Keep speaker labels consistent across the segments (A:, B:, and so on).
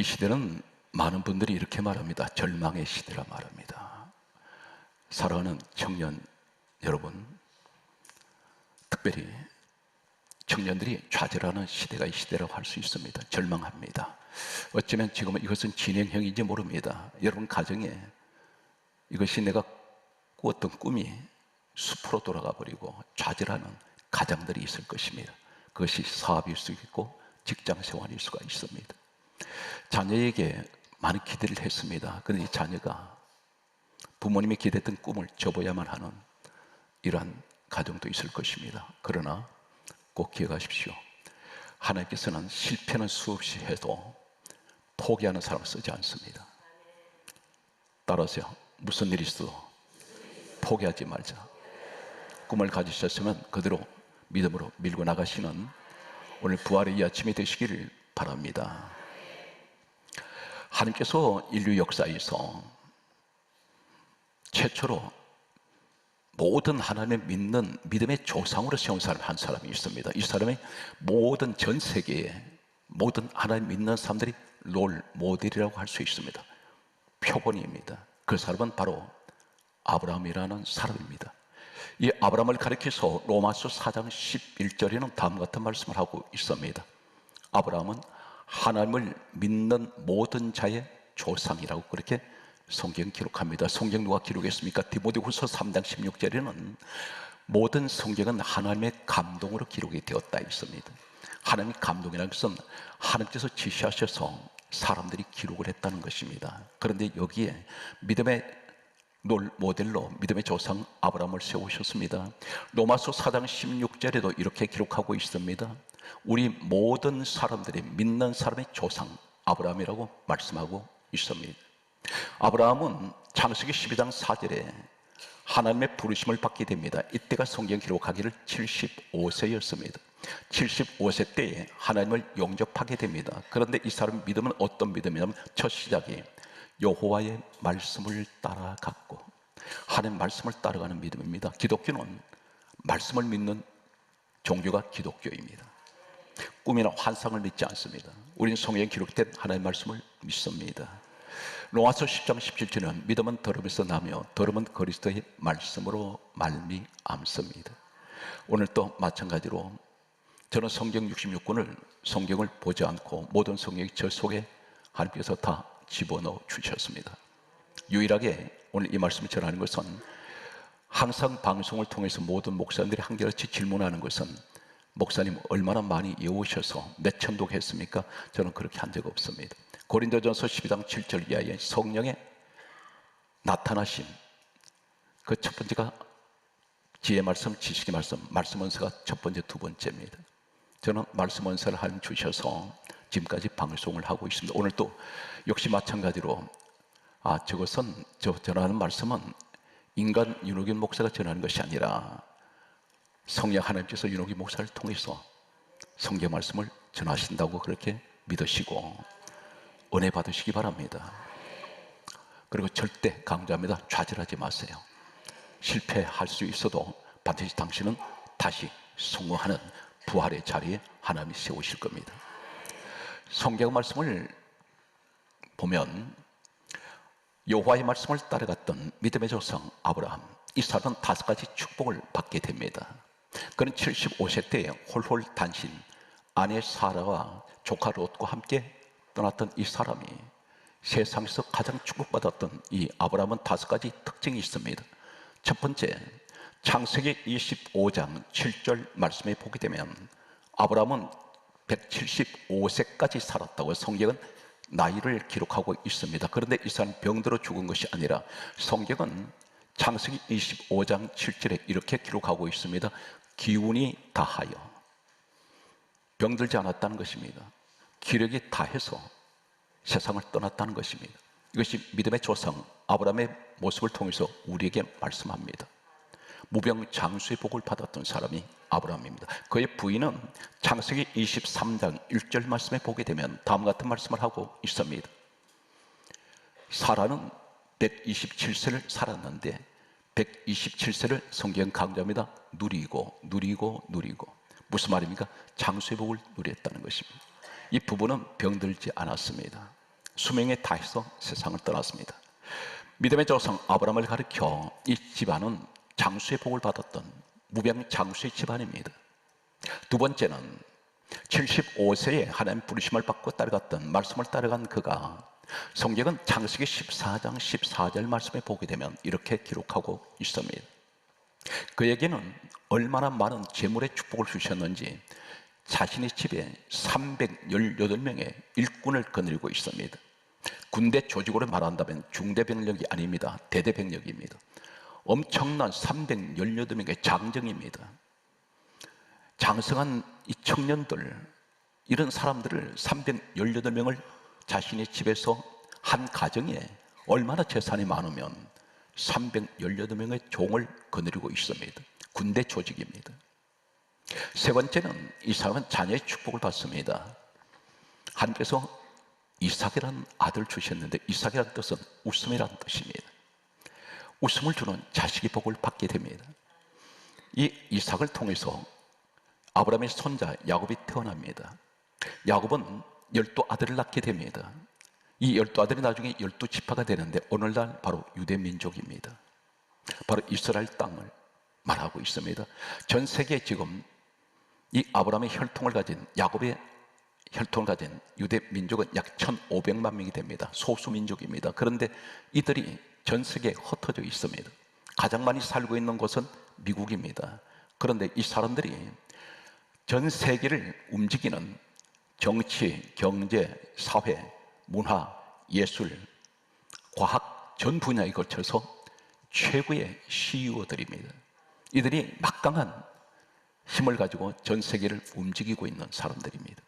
A: 이 시대는 많은 분들이 이렇게 말합니다. 절망의 시대라 말합니다. 사랑하는 청년 여러분, 특별히 청년들이 좌절하는 시대가 이 시대라고 할 수 있습니다. 절망합니다. 어쩌면 지금은 이것은 진행형인지 모릅니다. 여러분 가정에 이것이 내가 꾸었던 꿈이 숲으로 돌아가 버리고 좌절하는 가장들이 있을 것입니다. 그것이 사업일 수 있고 직장 생활일 수가 있습니다. 자녀에게 많은 기대를 했습니다. 그런데 이 자녀가 부모님이 기대했던 꿈을 접어야만 하는 이러한 가정도 있을 것입니다. 그러나 꼭 기억하십시오. 하나님께서는 실패는 수없이 해도 포기하는 사람을 쓰지 않습니다. 따라서요, 무슨 일이 있어도 포기하지 말자. 꿈을 가지셨으면 그대로 믿음으로 밀고 나가시는 오늘 부활의 이 아침이 되시기를 바랍니다. 하나님께서 인류 역사에서 최초로 모든 하나님을 믿는 믿음의 조상으로 세운 사람 한 사람이 있습니다. 이 사람이 모든 전 세계에 모든 하나님 믿는 사람들이 롤 모델이라고 할 수 있습니다. 표본입니다. 그 사람은 바로 아브라함이라는 사람입니다. 이 아브라함을 가리켜서 로마서 4장 11절에는 다음 같은 말씀을 하고 있습니다. 아브라함은 하나님을 믿는 모든 자의 조상이라고 그렇게 성경 기록합니다. 성경 누가 기록했습니까? 디모데후서 3장 16절에는 모든 성경은 하나님의 감동으로 기록이 되었다 있습니다. 하나님의 감동이라는 것은 하나님께서 지시하셔서 사람들이 기록을 했다는 것입니다. 그런데 여기에 믿음의 롤 모델로 믿음의 조상 아브라함을 세우셨습니다. 로마서 4장 16절에도 이렇게 기록하고 있습니다. 우리 모든 사람들이 믿는 사람의 조상 아브라함이라고 말씀하고 있습니다. 아브라함은 창세기 12장 4절에 하나님의 부르심을 받게 됩니다. 이때가 성경 기록하기를 75세였습니다. 75세 때에 하나님을 영접하게 됩니다. 그런데 이 사람 믿음은 어떤 믿음이냐면 첫 시작이 여호와의 말씀을 따라갔고 하나님 말씀을 따라가는 믿음입니다. 기독교는 말씀을 믿는 종교가 기독교입니다. 꿈이나 환상을 믿지 않습니다. 우리는 성경에 기록된 하나님의 말씀을 믿습니다. 로마서 10장 17절은 믿음은 들음에서 나며 들음은 그리스도의 말씀으로 말미암습니다. 오늘 또 마찬가지로 저는 성경 66권을 성경을 보지 않고 모든 성경이 저 속에 하나님께서 다 집어넣어 주셨습니다. 유일하게 오늘 이 말씀을 전하는 것은 항상 방송을 통해서 모든 목사님들이 한결같이 질문하는 것은 목사님 얼마나 많이 외우셔서 몇 천독 했습니까? 저는 그렇게 한 적 없습니다. 고린도전서 12장 7절 이하에 성령의 나타나심, 그 첫 번째가 지혜 말씀, 지식의 말씀, 말씀 원서가 첫 번째, 두 번째입니다. 저는 말씀 원서를 하나님 주셔서 지금까지 방송을 하고 있습니다. 오늘 또 역시 마찬가지로 저것은 저 전하는 말씀은 인간 윤호균 목사가 전하는 것이 아니라 성령 하나님께서 윤호균 목사를 통해서 성경 말씀을 전하신다고 그렇게 믿으시고 은혜 받으시기 바랍니다. 그리고 절대 강조합니다. 좌절하지 마세요. 실패할 수 있어도 반드시 당신은 다시 성공하는 부활의 자리에 하나님이 세우실 겁니다. 성경 말씀을 보면 여호와의 말씀을 따라갔던 믿음의 조상 아브라함, 이 사람은 5가지 축복을 받게 됩니다. 그는 75세 때에 홀홀 단신 아내 사라와 조카 롯과 함께 떠났던 이 사람이 세상에서 가장 축복받았던 이 아브라함은 5가지 특징이 있습니다. 첫 번째, 창세기 25장 7절 말씀에 보게 되면 아브라함은 175세까지 살았다고 성경은 나이를 기록하고 있습니다. 그런데 이 사람은 병들어 죽은 것이 아니라 성경은 창세기 25장 7절에 이렇게 기록하고 있습니다. 기운이 다하여, 병들지 않았다는 것입니다. 기력이 다해서 세상을 떠났다는 것입니다. 이것이 믿음의 조상 아브라함의 모습을 통해서 우리에게 말씀합니다. 무병장수의 복을 받았던 사람이 아브라함입니다. 그의 부인은 창세기 23장 1절 말씀에 보게 되면 다음 같은 말씀을 하고 있습니다. 사라는 127세를 살았는데 127세를 성경 강조합니다. 누리고 무슨 말입니까? 장수의 복을 누렸다는 것입니다. 이 부부는 병들지 않았습니다. 수명에 다해서 세상을 떠났습니다. 믿음의 조상 아브라함을 가리켜 이 집안은 장수의 복을 받았던 무병 장수의 집안입니다. 두 번째는 75세에 하나님 부르심을 받고 따라갔던 말씀을 따라간 그가 성경은 창세기 14장 14절 말씀에 보게 되면 이렇게 기록하고 있습니다. 그에게는 얼마나 많은 재물의 축복을 주셨는지 자신의 집에 318명의 일꾼을 거느리고 있습니다. 군대 조직으로 말한다면 중대병력이 아닙니다. 대대병력입니다. 엄청난 318명의 장정입니다. 장성한 이 청년들, 이런 사람들을 318명을 자신의 집에서 한 가정에 얼마나 재산이 많으면 318명의 종을 거느리고 있습니다. 군대 조직입니다. 세 번째는 이 사람은 자녀의 축복을 받습니다. 하나님께서 이삭이라는 아들 주셨는데 이삭이라는 뜻은 웃음이라는 뜻입니다. 웃음을 주는 자식의 복을 받게 됩니다. 이 이삭을 통해서 아브라함의 손자 야곱이 태어납니다. 야곱은 12아들을 낳게 됩니다. 이 12아들이 나중에 12지파가 되는데 오늘날 바로 유대민족입니다. 바로 이스라엘 땅을 말하고 있습니다. 전 세계에 지금 이 아브라함의 혈통을 가진 야곱의 혈통을 가진 유대민족은 약 1,500만 명이 됩니다. 소수민족입니다. 그런데 이들이 전 세계에 흩어져 있습니다. 가장 많이 살고 있는 곳은 미국입니다. 그런데 이 사람들이 전 세계를 움직이는 정치, 경제, 사회, 문화, 예술, 과학 전 분야에 걸쳐서 최고의 CEO들입니다. 이들이 막강한 힘을 가지고 전 세계를 움직이고 있는 사람들입니다.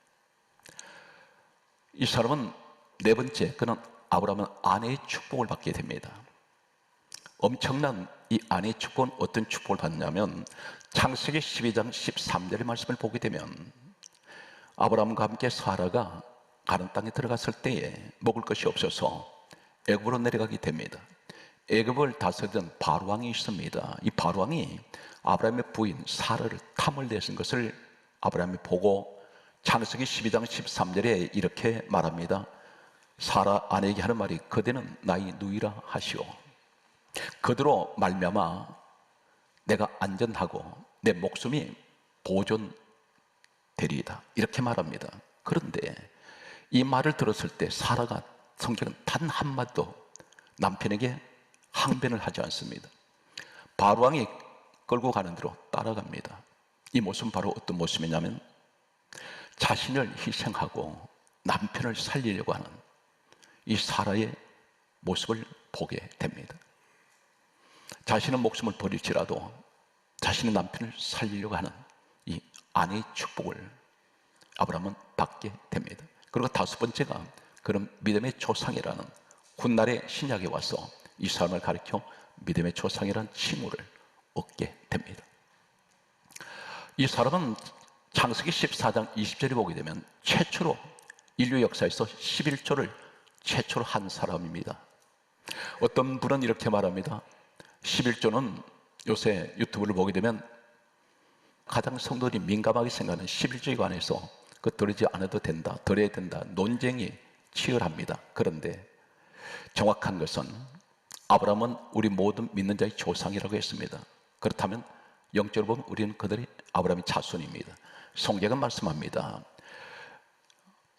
A: 이 사람은 네 번째, 그는 아브라함은 아내의 축복을 받게 됩니다. 엄청난 이 아내의 축복은 어떤 축복을 받냐면 창세기 12장 13절의 말씀을 보게 되면 아브라함과 함께 사라가 가나안 땅에 들어갔을 때에 먹을 것이 없어서 애굽으로 내려가게 됩니다. 애굽을 다스리던 바로왕이 있습니다. 이 바로왕이 아브라함의 부인 사라를 탐을 내신 것을 아브라함이 보고 창세기 12장 13절에 이렇게 말합니다. 사라 아내에게 하는 말이 그대는 나의 누이라 하시오. 그대로 말미암아 내가 안전하고 내 목숨이 보존되리이다 이렇게 말합니다. 그런데 이 말을 들었을 때 사라가 성경은 단 한마디도 남편에게 항변을 하지 않습니다. 바로왕이 끌고 가는 대로 따라갑니다. 이 모습은 바로 어떤 모습이냐면 자신을 희생하고 남편을 살리려고 하는 이 사라의 모습을 보게 됩니다. 자신의 목숨을 버릴지라도 자신의 남편을 살리려고 하는 이 아내의 축복을 아브라함은 받게 됩니다. 그리고 다섯 번째가 그런 믿음의 조상이라는 훗날의 신약에 와서 이 사람을 가리켜 믿음의 조상이라는 칭호를 얻게 됩니다. 이 사람은 창세기 14장 20절에 보게 되면 최초로 인류 역사에서 11조를 최초로 한 사람입니다. 어떤 분은 이렇게 말합니다. 11조는 요새 유튜브를 보게 되면 가장 성도들이 민감하게 생각하는 11조에 관해서 그 드리지 않아도 된다, 드려야 된다, 논쟁이 치열합니다. 그런데 정확한 것은 아브라함은 우리 모든 믿는 자의 조상이라고 했습니다. 그렇다면 영적으로 보면 우리는 그들이 아브라함의 자손입니다. 성경은 말씀합니다.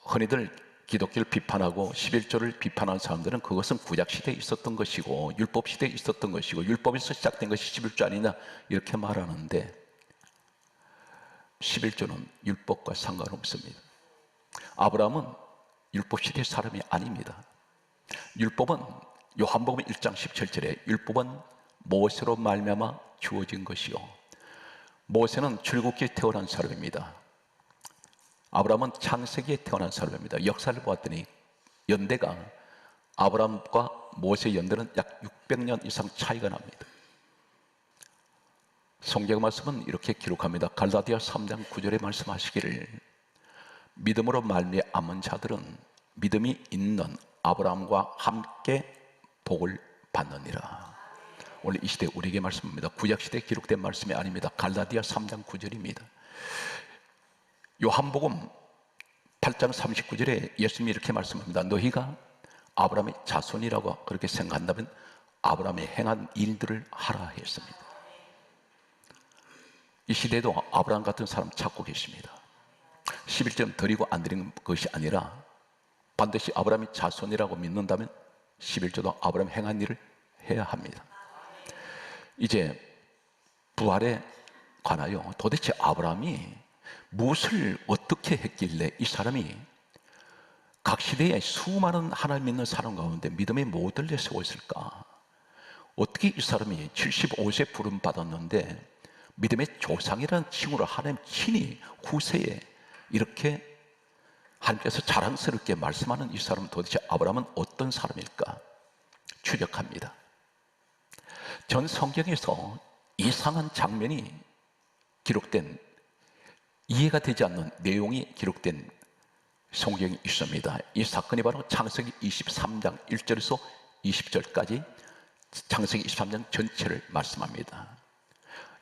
A: 흔히들 기독교를 비판하고 11조를 비판하는 사람들은 그것은 구약시대에 있었던 것이고 율법시대에 있었던 것이고 율법에서 시작된 것이 11조 아니냐 이렇게 말하는데 11조는 율법과 상관없습니다. 아브라함은 율법시대의 사람이 아닙니다. 율법은 요한복음 1장 17절에 율법은 모세로 말미암아 주어진 것이요 모세는 출애굽기에 태어난 사람입니다. 아브라함은 창세기에 태어난 사람입니다. 역사를 보았더니 연대가 아브라함과 모세의 연대는 약 600년 이상 차이가 납니다. 성경 말씀은 이렇게 기록합니다. 갈라디아 3장 9절에 말씀하시기를 믿음으로 말미암은 자들은 믿음이 있는 아브라함과 함께 복을 받느니라. 오늘 이 시대 우리에게 말씀입니다. 구약시대에 기록된 말씀이 아닙니다. 갈라디아 3장 9절입니다. 요한복음 8장 39절에 예수님이 이렇게 말씀합니다. 너희가 아브라함의 자손이라고 그렇게 생각한다면 아브라함이 행한 일들을 하라 했습니다. 이 시대에도 아브라함 같은 사람 찾고 계십니다. 11점 드리고 안 드리는 것이 아니라 반드시 아브라함이 자손이라고 믿는다면 11조도 아브라함 행한 일을 해야 합니다. 이제 부활에 관하여 도대체 아브라함이 무엇을 어떻게 했길래 이 사람이 각 시대에 수많은 하나님 믿는 사람 가운데 믿음의 모델로 세워 있을까? 어떻게 이 사람이 75세 부름 받았는데 믿음의 조상이라는 칭호를 하나님 친히 후세에 이렇게 하나님께서 자랑스럽게 말씀하는 이 사람은 도대체 아브라함은 어떤 사람일까? 추적합니다. 전 성경에서 이상한 장면이 기록된, 이해가 되지 않는 내용이 기록된 성경이 있습니다. 이 사건이 바로 창세기 23장 1절에서 20절까지 창세기 23장 전체를 말씀합니다.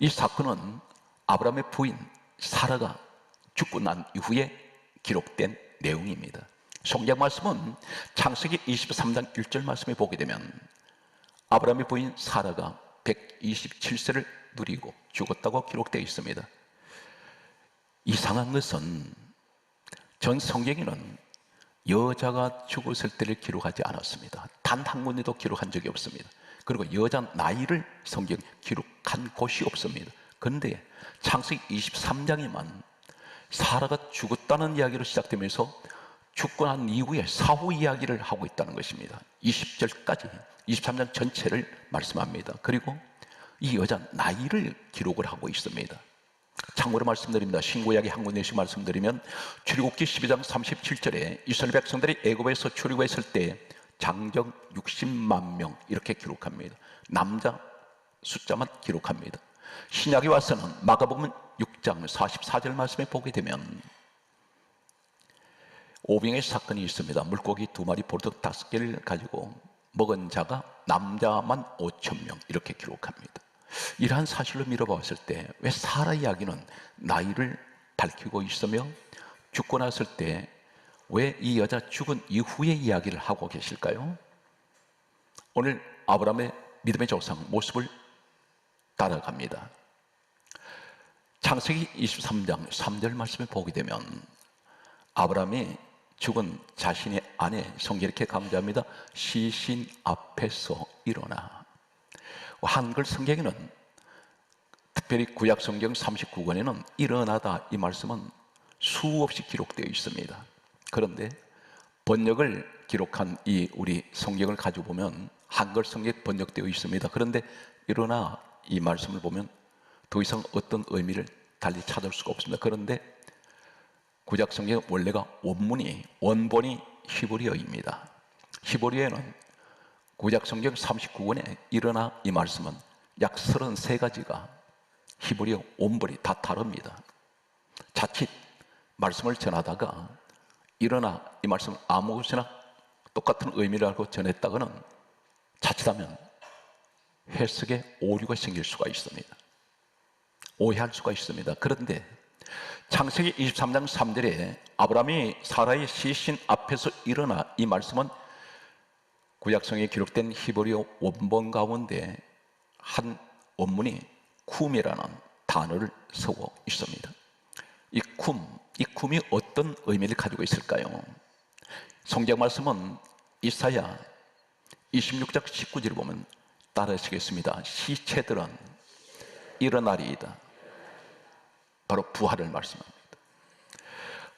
A: 이 사건은 아브라함의 부인 사라가 죽고 난 이후에 기록된 내용입니다. 성경 말씀은 창세기 23장 1절 말씀에 보게 되면 아브라함의 부인 사라가 127세를 누리고 죽었다고 기록되어 있습니다. 이상한 것은 전 성경에는 여자가 죽었을 때를 기록하지 않았습니다. 단 한 군데도 기록한 적이 없습니다. 그리고 여자 나이를 성경 기록한 곳이 없습니다. 그런데 창세기 23장에만 사라가 죽었다는 이야기로 시작되면서 죽고 난 이후에 사후 이야기를 하고 있다는 것입니다. 20절까지 23장 전체를 말씀합니다. 그리고 이 여자 나이를 기록을 하고 있습니다. 참고로 말씀드립니다. 신구약의 한 군데씩 말씀드리면 출애굽기 12장 37절에 이스라엘 백성들이 애굽에서 출애굽했을 때 장정 60만 명 이렇게 기록합니다. 남자 숫자만 기록합니다. 신약에 와서는 마가복음 6장 44절 말씀에 보게 되면 오병의 사건이 있습니다. 물고기 2마리 보르륵 5개를 가지고 먹은 자가 남자만 5,000명 이렇게 기록합니다. 이러한 사실로 미뤄봤을 때 왜 사라 이야기는 나이를 밝히고 있으며 죽고 났을 때 왜 이 여자 죽은 이후의 이야기를 하고 계실까요? 오늘 아브라함의 믿음의 조상 모습을 따라갑니다. 창세기 23장 3절 말씀을 보게 되면 아브라함이 죽은 자신의 아내, 성경이 이렇게 강조합니다. 시신 앞에서 일어나. 한글 성경에는 특별히 구약 성경 39권에는 일어나다 이 말씀은 수없이 기록되어 있습니다. 그런데 번역을 기록한 이 우리 성경을 가지고 보면 한글 성경에 번역되어 있습니다. 그런데 일어나 이 말씀을 보면 더 이상 어떤 의미를 달리 찾을 수가 없습니다. 그런데 구약 성경 원래가 원본이 히브리어입니다. 히브리어에는 구약 성경 39권에 일어나 이 말씀은 약 33가지가 히브리어 원본이 다 다릅니다. 자칫 말씀을 전하다가 일어나 이 말씀 아무 곳이나 똑같은 의미를 알고 전했다가는 자칫하면 해석에 오류가 생길 수가 있습니다. 오해할 수가 있습니다. 그런데 창세기 23장 3절에 아브라함이 사라의 시신 앞에서 일어나 이 말씀은 구약성에 기록된 히브리어 원본 가운데 한 원문이 쿰이라는 단어를 쓰고 있습니다. 이 쿰이 어떤 의미를 가지고 있을까요? 성경 말씀은 이사야 26장 19절을 보면 따라하시겠습니다. 시체들은 일어나리이다. 바로 부활을 말씀합니다.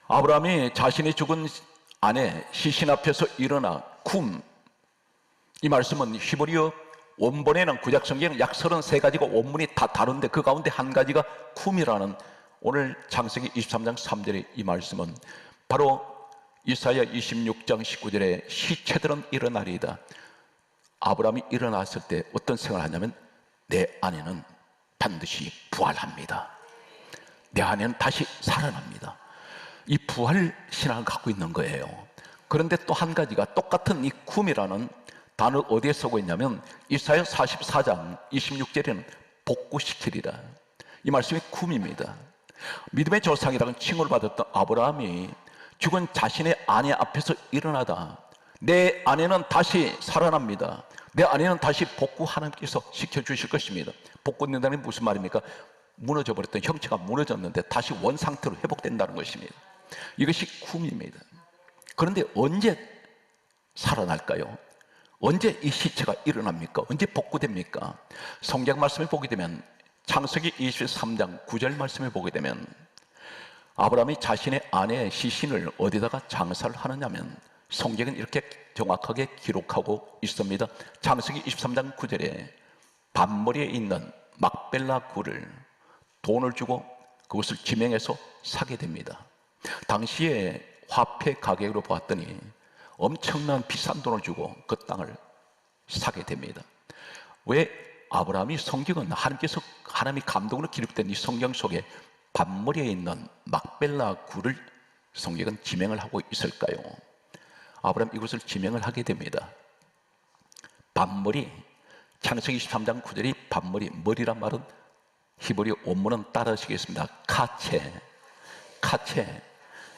A: 아브라함이 자신이 죽은 아내 시신 앞에서 일어나 쿰, 이 말씀은 히브리어 원본에는 구약 성경은 약 33가지가 원문이 다 다른데 그 가운데 한 가지가 쿰이라는 오늘 창세기 23장 3절의 이 말씀은 바로 이사야 26장 19절에 시체들은 일어나리이다. 아브라함이 일어났을 때 어떤 생각을 하냐면 내 아내는 반드시 부활합니다. 내 아내는 다시 살아납니다. 이 부활 신앙을 갖고 있는 거예요. 그런데 또 한 가지가 똑같은 이 쿰이라는 단어 어디에 쓰고 있냐면 이사야 44장 26절에는 복구시키리라. 이 말씀이 쿰입니다. 믿음의 조상이라는 칭호를 받았던 아브라함이 죽은 자신의 아내 앞에서 일어나다 내 아내는 다시 살아납니다. 내 아내는 다시 복구 하나님께서 시켜주실 것입니다. 복구된다는 게 무슨 말입니까? 무너져 버렸던 형체가 무너졌는데 다시 원상태로 회복된다는 것입니다. 이것이 구원입니다. 그런데 언제 살아날까요? 언제 이 시체가 일어납니까? 언제 복구됩니까? 성경 말씀을 보게 되면 창세기 23장 9절 말씀을 보게 되면 아브라함이 자신의 아내의 시신을 어디다가 장사를 하느냐면 성경은 이렇게 정확하게 기록하고 있습니다. 창세기 23장 9절에 밤머리에 있는 막벨라 굴을 돈을 주고 그것을 지명해서 사게 됩니다. 당시에 화폐 가격으로 보았더니 엄청난 비싼 돈을 주고 그 땅을 사게 됩니다. 왜 아브라함이 성경은 하나님이 감동으로 기록된 이 성경 속에 밤머리에 있는 막벨라 굴을 성경은 지명을 하고 있을까요? 아브라함 이것을 지명을 하게 됩니다. 밤머리, 창세기 23장 9절이 밤머리, 머리란 말은 히브리 원문은 따라하시겠습니다. 카체.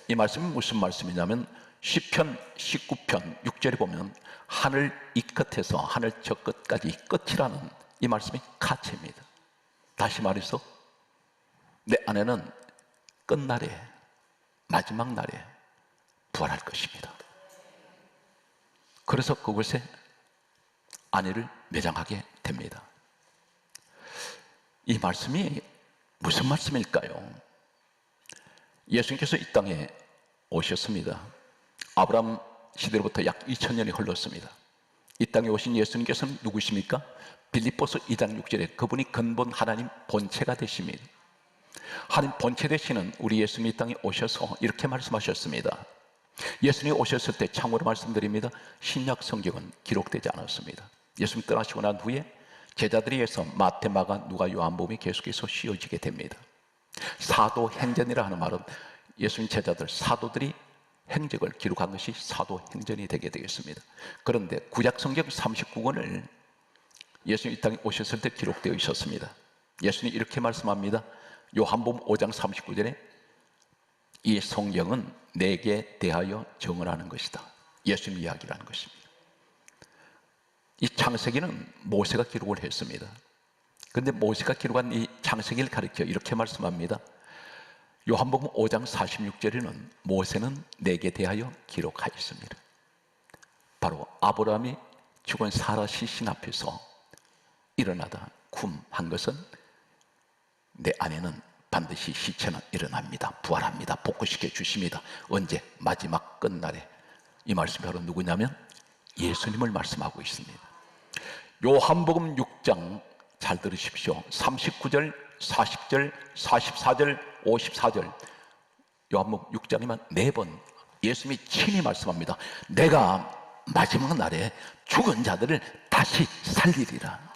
A: 이 말씀이 무슨 말씀이냐면 시편 19편 6절에 보면 하늘 이 끝에서 하늘 저 끝까지 끝이라는 이 말씀이 카체입니다. 다시 말해서 내 아내는 끝날에 마지막 날에 부활할 것입니다. 그래서 그곳에 아내를 매장하게 됩니다. 이 말씀이 무슨 말씀일까요? 예수님께서 이 땅에 오셨습니다. 아브라함 시대로부터 약 2000년이 흘렀습니다. 이 땅에 오신 예수님께서는 누구십니까? 빌립보서 2장 6절에 그분이 근본 하나님 본체가 되십니다. 하나님 본체 되시는 우리 예수님이 이 땅에 오셔서 이렇게 말씀하셨습니다. 예수님이 오셨을 때 참고로 말씀드립니다. 신약 성경은 기록되지 않았습니다. 예수님 떠나시고 난 후에 제자들이 해서 마태, 마가, 누가, 요한복음이 계속해서 씌워지게 됩니다. 사도행전이라 하는 말은 예수님 제자들, 사도들이 행적을 기록한 것이 사도행전이 되게 되겠습니다. 그런데 구약성경 39권을 예수님 이 땅에 오셨을 때 기록되어 있었습니다. 예수님이 이렇게 말씀합니다. 요한복음 5장 39절에 이 성경은 내게 대하여 증언하는 것이다. 예수님 이야기라는 것입니다. 이 창세기는 모세가 기록을 했습니다. 그런데 모세가 기록한 이 창세기를 가리켜 이렇게 말씀합니다. 요한복음 5장 46절에는 모세는 내게 대하여 기록하였습니다. 바로 아브라함이 죽은 사라 시신 앞에서 일어나다 쿰한 것은 내 아내는 반드시 시체는 일어납니다. 부활합니다. 복구시켜 주십니다. 언제? 마지막 끝날에. 이 말씀이 바로 누구냐면 예수님을 말씀하고 있습니다. 요한복음 6장 잘 들으십시오. 39절, 40절, 44절, 54절 요한복음 6장이면 4번 예수님이 친히 말씀합니다. 내가 마지막 날에 죽은 자들을 다시 살리리라.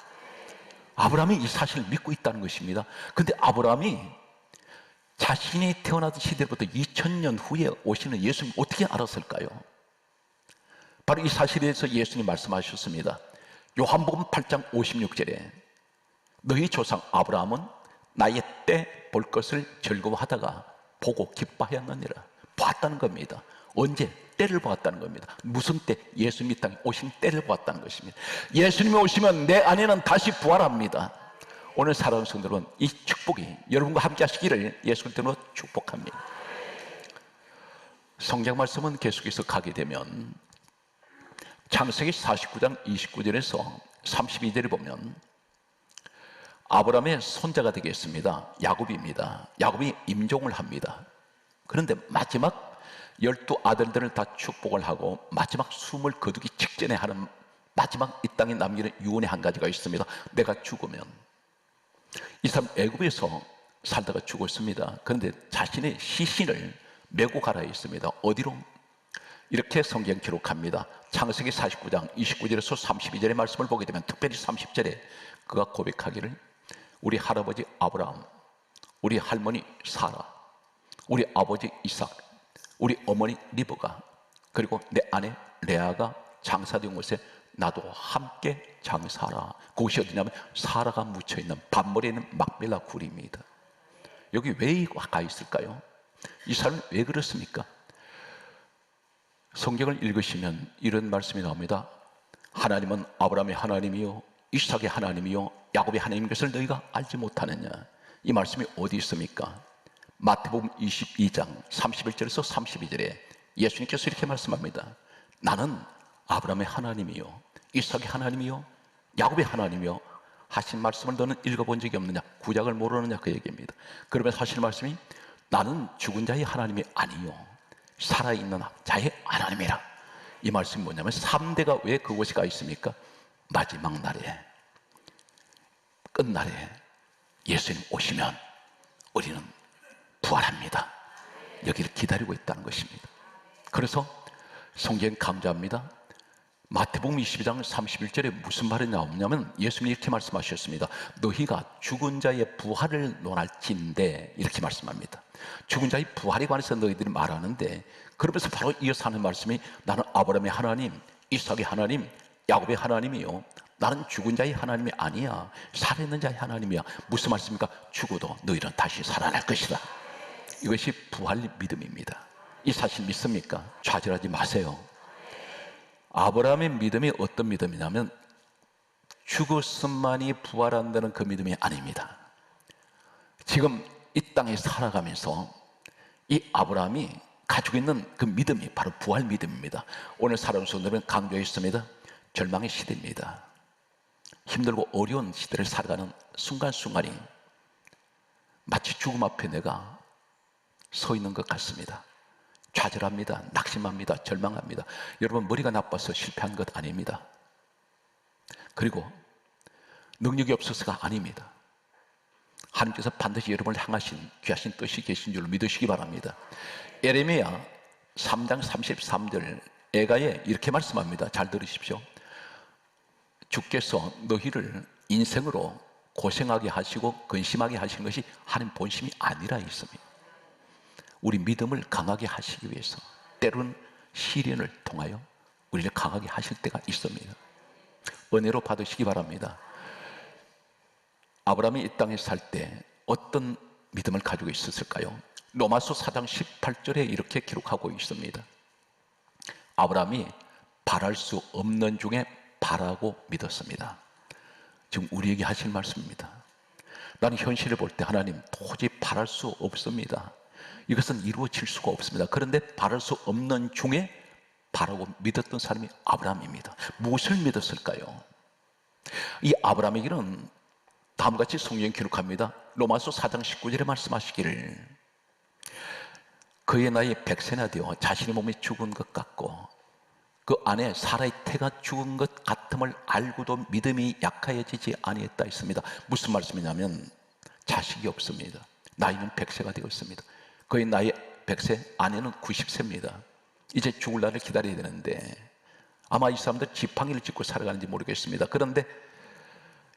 A: 아브라함이 이 사실을 믿고 있다는 것입니다. 그런데 아브라함이 자신이 태어나던 시대부터 2000년 후에 오시는 예수님 어떻게 알았을까요? 바로 이 사실에 대해서 예수님 말씀하셨습니다. 요한복음 8장 56절에 너희 조상 아브라함은 나의 때 볼 것을 즐거워하다가 보고 기뻐하였느니라. 보았다는 겁니다. 언제? 때를 보았다는 겁니다. 무슨 때? 예수님이 땅에 오신 때를 보았다는 것입니다. 예수님이 오시면 내 아내는 다시 부활합니다. 오늘 사랑하는 성도 여러분, 이 축복이 여러분과 함께 하시기를 예수 그리스도로 축복합니다. 성경 말씀은 계속해서 가게 되면 창세기 49장 29절에서 32절을 보면 아브라함의 손자가 되겠습니다. 야곱입니다. 야곱이 임종을 합니다. 그런데 마지막 12아들들을 다 축복을 하고 마지막 숨을 거두기 직전에 하는 마지막 이 땅에 남기는 유언의 한 가지가 있습니다. 내가 죽으면 이 사람 애굽에서 살다가 죽었습니다. 그런데 자신의 시신을 메고 가라 했습니다. 어디로? 이렇게 성경 기록합니다. 창세기 49장 29절에서 32절의 말씀을 보게 되면 특별히 30절에 그가 고백하기를 우리 할아버지 아브라함, 우리 할머니 사라, 우리 아버지 이삭, 우리 어머니 리브가 그리고 내 아내 레아가 장사된 곳에 나도 함께 장사하라. 그곳이 어디냐면 사라가 묻혀있는 밤머리에 있는 막벨라 굴입니다. 여기 왜 가 있을까요? 이 사람은 왜 그렇습니까? 성경을 읽으시면 이런 말씀이 나옵니다. 하나님은 아브라함의 하나님이요 이삭의 하나님이요 야곱의 하나님인 것을 너희가 알지 못하느냐. 이 말씀이 어디 있습니까? 마태복음 22장 31절에서 32절에 예수님께서 이렇게 말씀합니다. 나는 아브라함의 하나님이요 이삭의 하나님이요 야곱의 하나님이요 하신 말씀을 너는 읽어본 적이 없느냐? 구약을 모르느냐? 그 얘기입니다. 그러면서 하시는 말씀이 나는 죽은 자의 하나님이 아니요 살아있는 자의 하나님이라. 이 말씀이 뭐냐면 3대가 왜 그곳에 가 있습니까? 마지막 날에 끝날에 예수님 오시면 우리는 부활합니다. 여기를 기다리고 있다는 것입니다. 그래서 성경 감사합니다. 마태복음 22장 31절에 무슨 말이 나오냐면 예수님이 이렇게 말씀하셨습니다. 너희가 죽은 자의 부활을 논할진대 이렇게 말씀합니다. 죽은 자의 부활에 관해서 너희들이 말하는데 그러면서 바로 이어서 하는 말씀이 나는 아브라함의 하나님, 이삭의 하나님, 야곱의 하나님이요 나는 죽은 자의 하나님이 아니야 살아있는 자의 하나님이야. 무슨 말씀입니까? 죽어도 너희는 다시 살아날 것이다. 이것이 부활 믿음입니다. 이 사실 믿습니까? 좌절하지 마세요. 아브라함의 믿음이 어떤 믿음이냐면 죽었음만이 부활한다는 그 믿음이 아닙니다. 지금 이 땅에 살아가면서 이 아브라함이 가지고 있는 그 믿음이 바로 부활 믿음입니다. 오늘 살아온 성도들은 강조했습니다. 절망의 시대입니다. 힘들고 어려운 시대를 살아가는 순간순간이 마치 죽음 앞에 내가 서 있는 것 같습니다. 좌절합니다. 낙심합니다. 절망합니다. 여러분 머리가 나빠서 실패한 것 아닙니다. 그리고 능력이 없어서가 아닙니다. 하나님께서 반드시 여러분을 향하신 귀하신 뜻이 계신 줄 믿으시기 바랍니다. 예레미야 3장 33절 애가에 이렇게 말씀합니다. 잘 들으십시오. 주께서 너희를 인생으로 고생하게 하시고 근심하게 하신 것이 하나님 본심이 아니라 있습니다. 우리 믿음을 강하게 하시기 위해서 때로는 시련을 통하여 우리를 강하게 하실 때가 있습니다. 은혜로 받으시기 바랍니다. 아브라함이 이 땅에 살 때 어떤 믿음을 가지고 있었을까요? 로마서 4장 18절에 이렇게 기록하고 있습니다. 아브라함이 바랄 수 없는 중에 바라고 믿었습니다. 지금 우리에게 하실 말씀입니다. 나는 현실을 볼 때 하나님 도저히 바랄 수 없습니다. 이것은 이루어질 수가 없습니다. 그런데 바랄 수 없는 중에 바라고 믿었던 사람이 아브라함입니다. 무엇을 믿었을까요? 이 아브라함에게는 다음같이 성경이 기록합니다. 로마서 4장 19절에 말씀하시기를 그의 나이 100세나 되어 자신의 몸이 죽은 것 같고 그 안에 사라의 태가 죽은 것 같음을 알고도 믿음이 약하여지지 아니했다 했습니다. 무슨 말씀이냐면 자식이 없습니다. 나이는 100세가 되었습니다. 그의 나이 100세, 아내는 90세입니다. 이제 죽을 날을 기다려야 되는데 아마 이 사람들 지팡이를 짚고 살아가는지 모르겠습니다. 그런데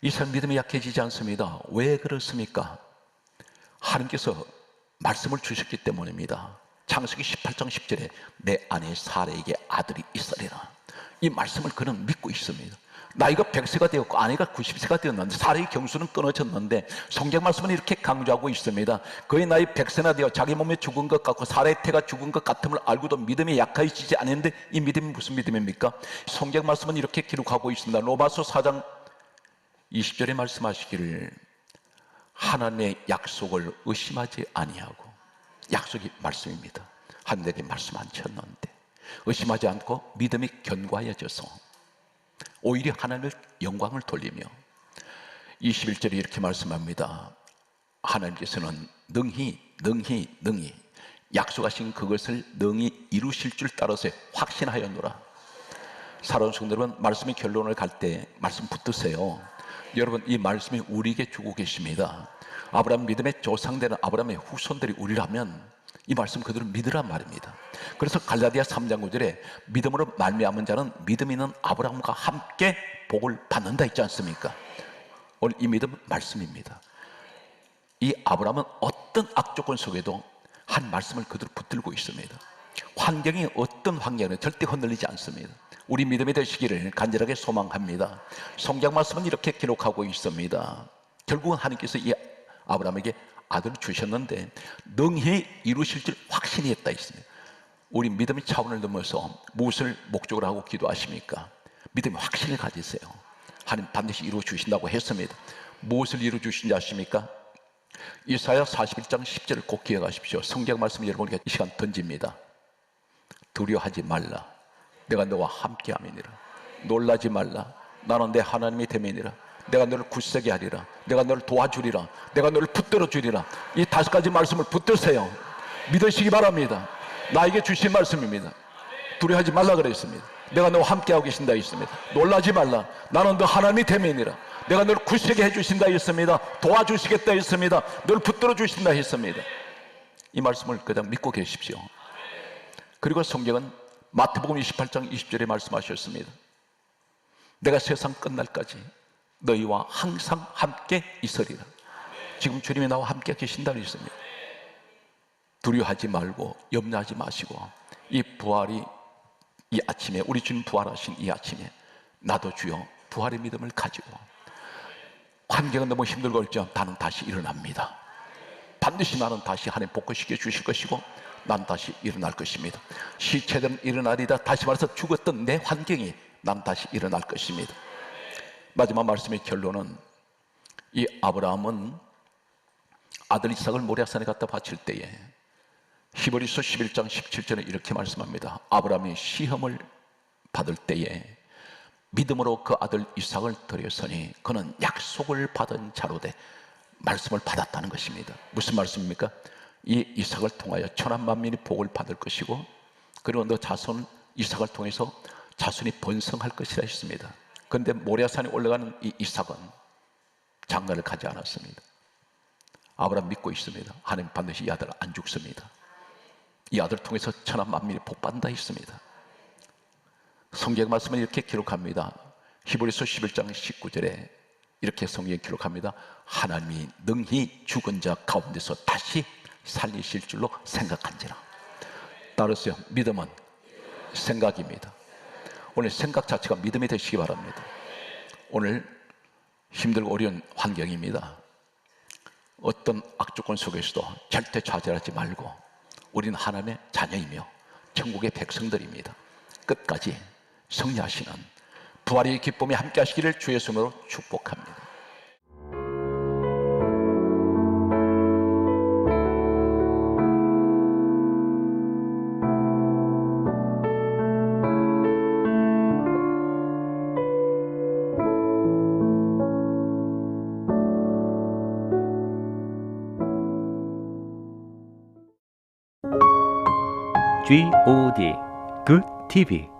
A: 이 사람 믿음이 약해지지 않습니다. 왜 그렇습니까? 하나님께서 말씀을 주셨기 때문입니다. 창세기 18장 10절에 내 아내 사라에게 아들이 있으리라. 이 말씀을 그는 믿고 있습니다. 나이가 100세가 되었고 아내가 90세가 되었는데 사라의 경수는 끊어졌는데 성경 말씀은 이렇게 강조하고 있습니다. 그의 나이 100세나 되어 자기 몸에 죽은 것 같고 사라의 태가 죽은 것 같음을 알고도 믿음이 약해지지 않는데 이 믿음이 무슨 믿음입니까? 성경 말씀은 이렇게 기록하고 있습니다. 로마서 4장 20절에 말씀하시기를 하나님의 약속을 의심하지 아니하고 약속이 말씀입니다. 하늘에 말씀 안 쳤는데 의심하지 않고 믿음이 견고하여져서 오히려 하나님의 영광을 돌리며 21절에 이렇게 말씀합니다. 하나님께서는 능히 약속하신 그것을 능히 이루실 줄 따라서 확신하였노라. 사랑하는 성도 여러분, 말씀의 결론을 갈 때 말씀 붙드세요. 여러분 이 말씀이 우리에게 주고 계십니다. 아브라함 믿음의 조상되는 아브라함의 후손들이 우리라면 이 말씀 그대로 믿으란 말입니다. 그래서 갈라디아 3장 9절에 믿음으로 말미암은 자는 믿음 있는 아브라함과 함께 복을 받는다 있지 않습니까? 오늘 이 믿음 말씀입니다. 이 아브라함은 어떤 악조건 속에도 한 말씀을 그대로 붙들고 있습니다. 환경이 어떤 환경은 절대 흔들리지 않습니다. 우리 믿음이 되시기를 간절하게 소망합니다. 성경 말씀은 이렇게 기록하고 있습니다. 결국은 하나님께서 이 아브라함에게 아들을 주셨는데 능히 이루실 줄 확신이 했다 있습니다. 우리 믿음의 차원을 넘어서 무엇을 목적으로 하고 기도하십니까? 믿음의 확신을 가지세요. 하나님 반드시 이루어 주신다고 했습니다. 무엇을 이루어 주신지 아십니까? 이사야 41장 10절을 꼭 기억하십시오. 성경 말씀 여러분에게 이 시간 던집니다. 두려워하지 말라. 내가 너와 함께함이니라. 놀라지 말라. 나는 내 하나님이 됨이니라. 내가 너를 굳세게 하리라. 내가 너를 도와주리라. 내가 너를 붙들어 주리라. 이 5가지 말씀을 붙드세요. 믿으시기 바랍니다. 나에게 주신 말씀입니다. 두려워하지 말라 그랬습니다. 내가 너와 함께하고 계신다 했습니다. 놀라지 말라. 나는 너 하나님이 됨이니라. 내가 너를 굳세게 해주신다 했습니다. 도와주시겠다 했습니다. 너를 붙들어 주신다 했습니다. 이 말씀을 그냥 믿고 계십시오. 그리고 성경은 마태복음 28장 20절에 말씀하셨습니다. 내가 세상 끝날까지 너희와 항상 함께 있으리라. 지금 주님이 나와 함께 계신다고 했습니다. 두려워하지 말고 염려하지 마시고 이 부활이 이 아침에 우리 주님 부활하신 이 아침에 나도 주여 부활의 믿음을 가지고 환경은 너무 힘들고 할지언 나는 다시 일어납니다. 반드시 나는 다시 하나님 복구시켜 주실 것이고 난 다시 일어날 것입니다. 시체들은 일어나리다. 다시 말해서 죽었던 내 환경이 난 다시 일어날 것입니다. 마지막 말씀의 결론은 이 아브라함은 아들 이삭을 모리아산에 갖다 바칠 때에 히브리서 11장 17절에 이렇게 말씀합니다. 아브라함이 시험을 받을 때에 믿음으로 그 아들 이삭을 드렸으니 그는 약속을 받은 자로 돼 말씀을 받았다는 것입니다. 무슨 말씀입니까? 이 이삭을 통하여 천한 만민이 복을 받을 것이고 그리고 너 자손 이삭을 통해서 자손이 번성할 것이라 했습니다. 그런데 모리아산에 올라가는 이 이삭은 장가를 가지 않았습니다. 아브라함 믿고 있습니다. 하나님 반드시 이 아들 안 죽습니다. 이 아들 통해서 천한 만민이 복받는다 했습니다. 성경 말씀은 이렇게 기록합니다. 히브리서 11장 19절에 이렇게 성경에 기록합니다. 하나님이 능히 죽은 자 가운데서 다시 살리실 줄로 생각한지라. 따라서 믿음은 생각입니다. 오늘 생각 자체가 믿음이 되시기 바랍니다. 오늘 힘들고 어려운 환경입니다. 어떤 악조건 속에서도 절대 좌절하지 말고 우리는 하나님의 자녀이며 천국의 백성들입니다. 끝까지 승리하시는 부활의 기쁨이 함께 하시기를 주의 손으로 축복합니다.
B: GOD Good TV